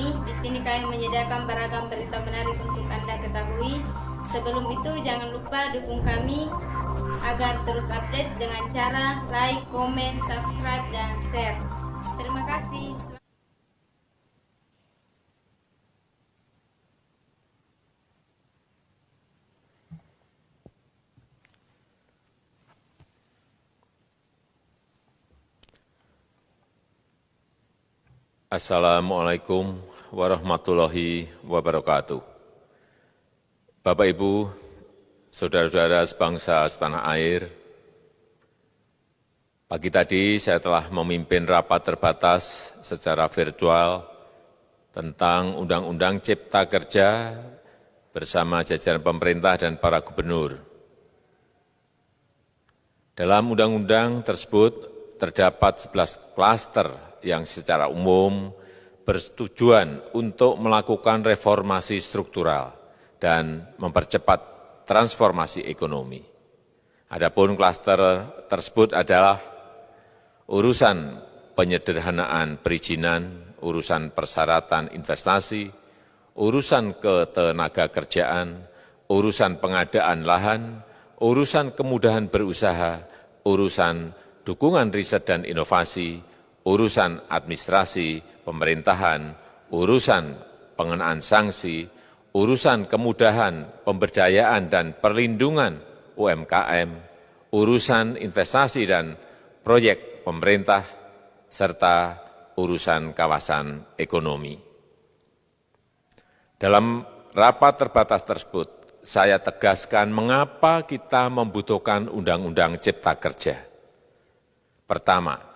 kami. Di sini kami menyediakan beragam berita menarik untuk Anda ketahui. Sebelum itu jangan lupa dukung kami agar terus update dengan cara like, komen, subscribe, dan share. Terima kasih. Assalamualaikum warahmatullahi wabarakatuh. Bapak, Ibu, saudara-saudara sebangsa setanah air, pagi tadi saya telah memimpin rapat terbatas secara virtual tentang Undang-Undang Cipta Kerja bersama jajaran pemerintah dan para gubernur. Dalam undang-undang tersebut terdapat 11 klaster yang secara umum bertujuan untuk melakukan reformasi struktural dan mempercepat transformasi ekonomi. Adapun klaster tersebut adalah urusan penyederhanaan perizinan, urusan persyaratan investasi, urusan ketenagakerjaan, urusan pengadaan lahan, urusan kemudahan berusaha, urusan dukungan riset dan inovasi, urusan administrasi pemerintahan, urusan pengenaan sanksi, urusan kemudahan pemberdayaan dan perlindungan UMKM, urusan investasi dan proyek pemerintah, serta urusan kawasan ekonomi. Dalam rapat terbatas tersebut, saya tegaskan mengapa kita membutuhkan Undang-Undang Cipta Kerja. Pertama,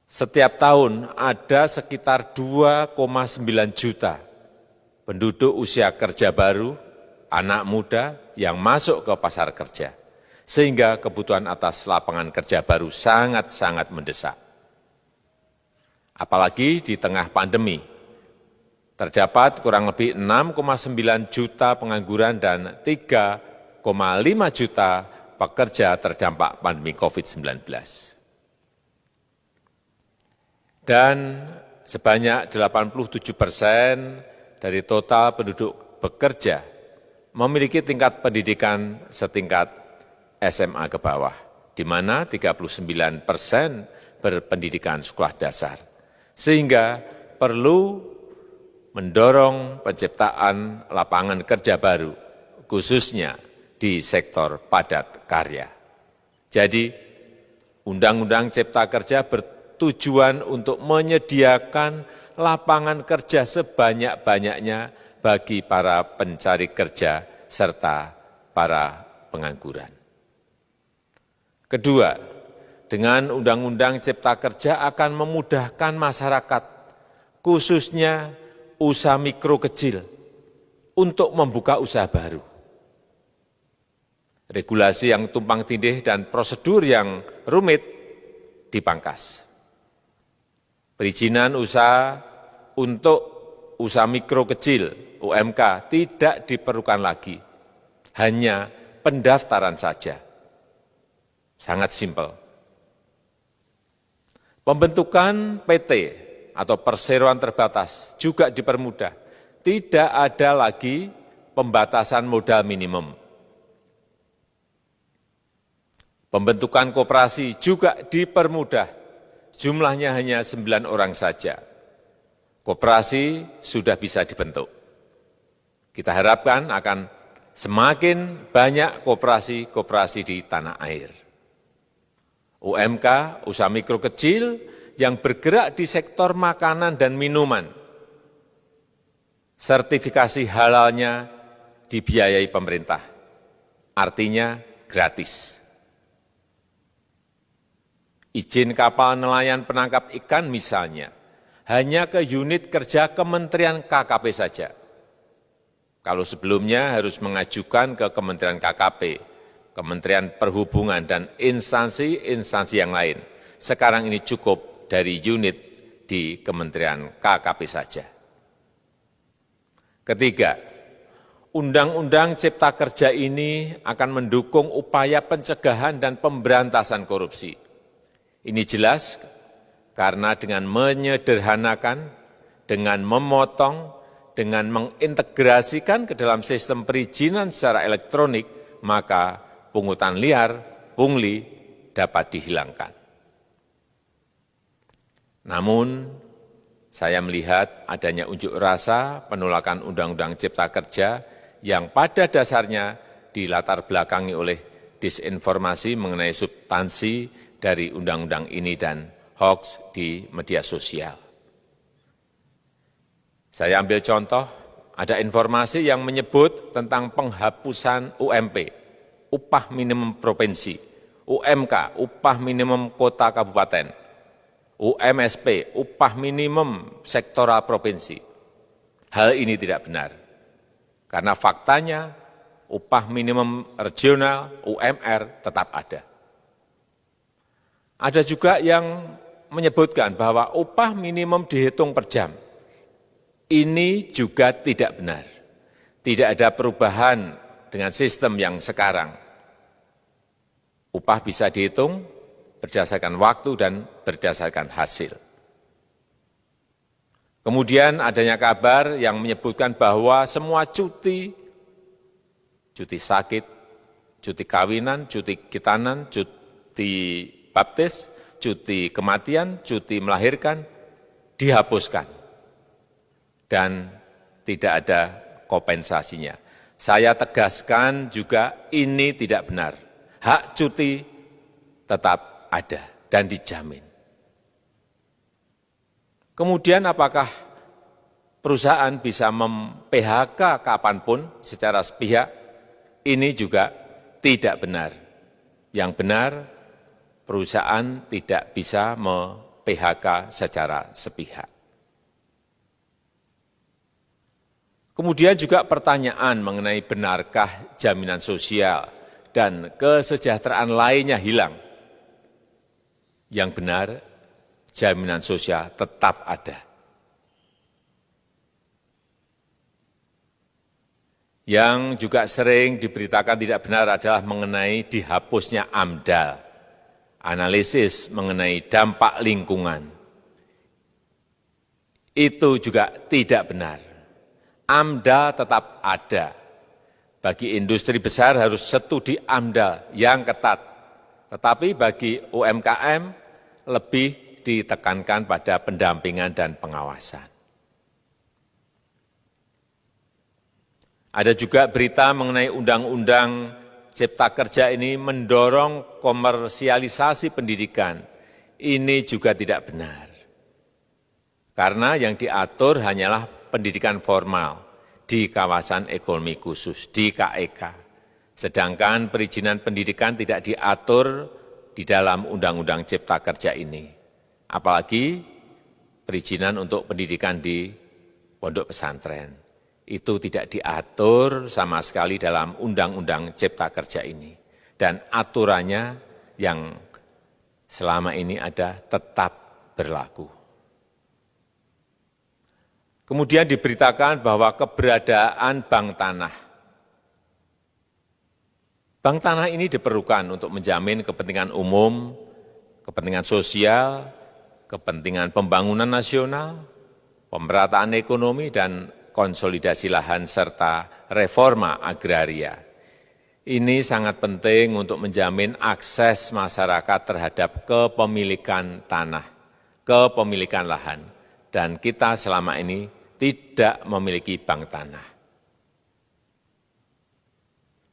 setiap tahun ada sekitar 2,9 juta penduduk usia kerja baru, anak muda yang masuk ke pasar kerja, sehingga kebutuhan atas lapangan kerja baru sangat-sangat mendesak. Apalagi di tengah pandemi, terdapat kurang lebih 6,9 juta pengangguran dan 3,5 juta pekerja terdampak pandemi COVID-19. Dan sebanyak 87% dari total penduduk bekerja memiliki tingkat pendidikan setingkat SMA ke bawah, di mana 39% berpendidikan sekolah dasar. Sehingga perlu mendorong penciptaan lapangan kerja baru, khususnya di sektor padat karya. Jadi, Undang-Undang Cipta Kerja tujuan untuk menyediakan lapangan kerja sebanyak-banyaknya bagi para pencari kerja serta para pengangguran. Kedua, dengan Undang-Undang Cipta Kerja akan memudahkan masyarakat, khususnya usaha mikro kecil, untuk membuka usaha baru. Regulasi yang tumpang tindih dan prosedur yang rumit dipangkas. Perizinan usaha untuk usaha mikro kecil UMK tidak diperlukan lagi, hanya pendaftaran saja. Sangat simpel. Pembentukan PT atau perseroan terbatas juga dipermudah. Tidak ada lagi pembatasan modal minimum. Pembentukan koperasi juga dipermudah. Jumlahnya hanya 9 orang saja. Koperasi sudah bisa dibentuk. Kita harapkan akan semakin banyak koperasi-koperasi di tanah air. UMK, usaha mikro kecil yang bergerak di sektor makanan dan minuman. Sertifikasi halalnya dibiayai pemerintah. Artinya gratis. Izin kapal nelayan penangkap ikan misalnya, hanya ke unit kerja Kementerian KKP saja. Kalau sebelumnya harus mengajukan ke Kementerian KKP, Kementerian Perhubungan, dan instansi-instansi yang lain. Sekarang ini cukup dari unit di Kementerian KKP saja. Ketiga, Undang-Undang Cipta Kerja ini akan mendukung upaya pencegahan dan pemberantasan korupsi. Ini jelas karena dengan menyederhanakan dengan memotong, dengan mengintegrasikan ke dalam sistem perizinan secara elektronik, maka pungutan liar, pungli dapat dihilangkan. Namun, saya melihat adanya unjuk rasa penolakan Undang-Undang Cipta Kerja yang pada dasarnya dilatar belakangi oleh disinformasi mengenai substansi dari undang-undang ini dan hoax di media sosial. Saya ambil contoh, ada informasi yang menyebut tentang penghapusan UMP, upah minimum provinsi, UMK, upah minimum kota kabupaten, UMSP, upah minimum sektoral provinsi. Hal ini tidak benar, karena faktanya upah minimum regional, UMR, tetap ada. Ada juga yang menyebutkan bahwa upah minimum dihitung per jam. Ini juga tidak benar. Tidak ada perubahan dengan sistem yang sekarang. Upah bisa dihitung berdasarkan waktu dan berdasarkan hasil. Kemudian adanya kabar yang menyebutkan bahwa semua cuti sakit, cuti kawinan, cuti khitanan, cuti baptis, cuti kematian, cuti melahirkan, dihapuskan. Dan tidak ada kompensasinya. Saya tegaskan juga ini tidak benar. Hak cuti tetap ada dan dijamin. Kemudian apakah perusahaan bisa mem-PHK kapanpun secara sepihak? Ini juga tidak benar. Yang benar, perusahaan tidak bisa mem-PHK secara sepihak. Kemudian juga pertanyaan mengenai benarkah jaminan sosial dan kesejahteraan lainnya hilang. Yang benar, jaminan sosial tetap ada. Yang juga sering diberitakan tidak benar adalah mengenai dihapusnya AMDAL, analisis mengenai dampak lingkungan. Itu juga tidak benar. AMDAL tetap ada. Bagi industri besar harus studi AMDAL yang ketat. Tetapi bagi UMKM lebih ditekankan pada pendampingan dan pengawasan. Ada juga berita mengenai Undang-Undang Cipta Kerja ini mendorong komersialisasi pendidikan. Ini juga tidak benar. Karena yang diatur hanyalah pendidikan formal di kawasan ekonomi khusus, di KEK. Sedangkan perizinan pendidikan tidak diatur di dalam Undang-Undang Cipta Kerja ini. Apalagi perizinan untuk pendidikan di pondok pesantren. Itu tidak diatur sama sekali dalam Undang-Undang Cipta Kerja ini. Dan aturannya yang selama ini ada tetap berlaku. Kemudian diberitakan bahwa keberadaan bank tanah. Bank tanah ini diperlukan untuk menjamin kepentingan umum, kepentingan sosial, kepentingan pembangunan nasional, pemerataan ekonomi, dan konsolidasi lahan serta reforma agraria. Ini sangat penting untuk menjamin akses masyarakat terhadap kepemilikan tanah, kepemilikan lahan. Dan kita selama ini tidak memiliki bank tanah.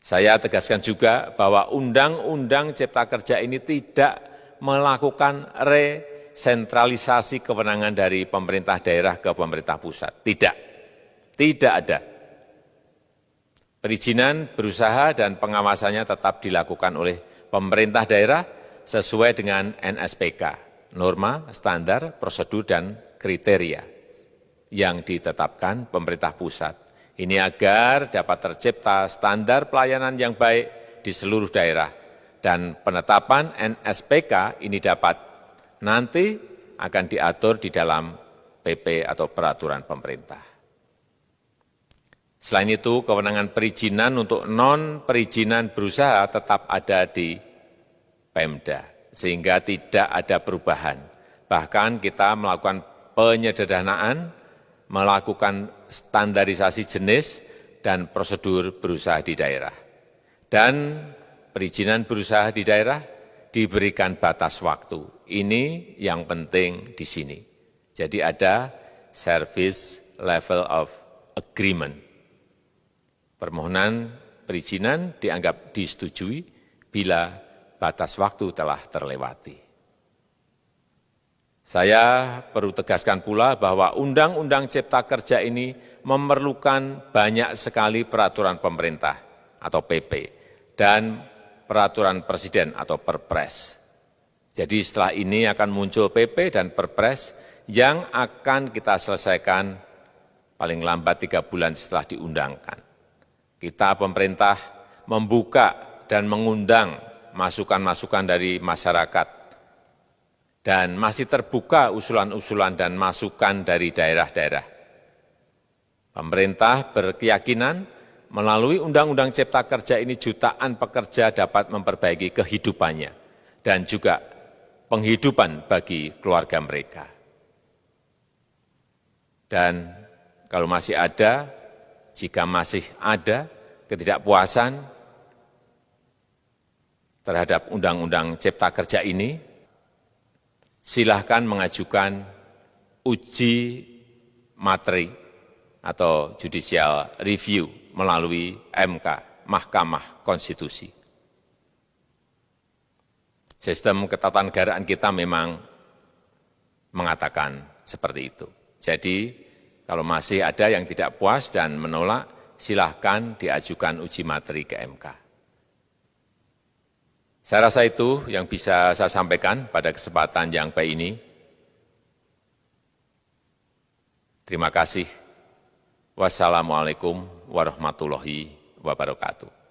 Saya tegaskan juga bahwa Undang-Undang Cipta Kerja ini tidak melakukan resentralisasi kewenangan dari pemerintah daerah ke pemerintah pusat. Tidak ada. Perizinan berusaha dan pengawasannya tetap dilakukan oleh pemerintah daerah sesuai dengan NSPK, norma, standar, prosedur, dan kriteria yang ditetapkan pemerintah pusat. Ini agar dapat tercipta standar pelayanan yang baik di seluruh daerah. Dan penetapan NSPK ini dapat nanti akan diatur di dalam PP atau peraturan pemerintah. Selain itu, kewenangan perizinan untuk non-perizinan berusaha tetap ada di Pemda, sehingga tidak ada perubahan. Bahkan kita melakukan penyederhanaan melakukan standarisasi jenis dan prosedur berusaha di daerah. Dan perizinan berusaha di daerah diberikan batas waktu. Ini yang penting di sini. Jadi ada service level of agreement. Permohonan perizinan dianggap disetujui bila batas waktu telah terlewati. Saya perlu tegaskan pula bahwa Undang-Undang Cipta Kerja ini memerlukan banyak sekali peraturan pemerintah atau PP dan peraturan presiden atau Perpres. Jadi setelah ini akan muncul PP dan Perpres yang akan kita selesaikan paling lambat 3 bulan setelah diundangkan. Kita pemerintah membuka dan mengundang masukan-masukan dari masyarakat dan masih terbuka usulan-usulan dan masukan dari daerah-daerah. Pemerintah berkeyakinan melalui Undang-Undang Cipta Kerja ini jutaan pekerja dapat memperbaiki kehidupannya dan juga penghidupan bagi keluarga mereka. Dan kalau masih ada, jika masih ada ketidakpuasan terhadap Undang-Undang Cipta Kerja ini, silahkan mengajukan uji materi atau judicial review melalui MK, Mahkamah Konstitusi. Sistem ketatanegaraan kita memang mengatakan seperti itu. Jadi, kalau masih ada yang tidak puas dan menolak, silahkan diajukan uji materi ke MK. Saya rasa itu yang bisa saya sampaikan pada kesempatan yang baik ini. Terima kasih. Wassalamualaikum warahmatullahi wabarakatuh.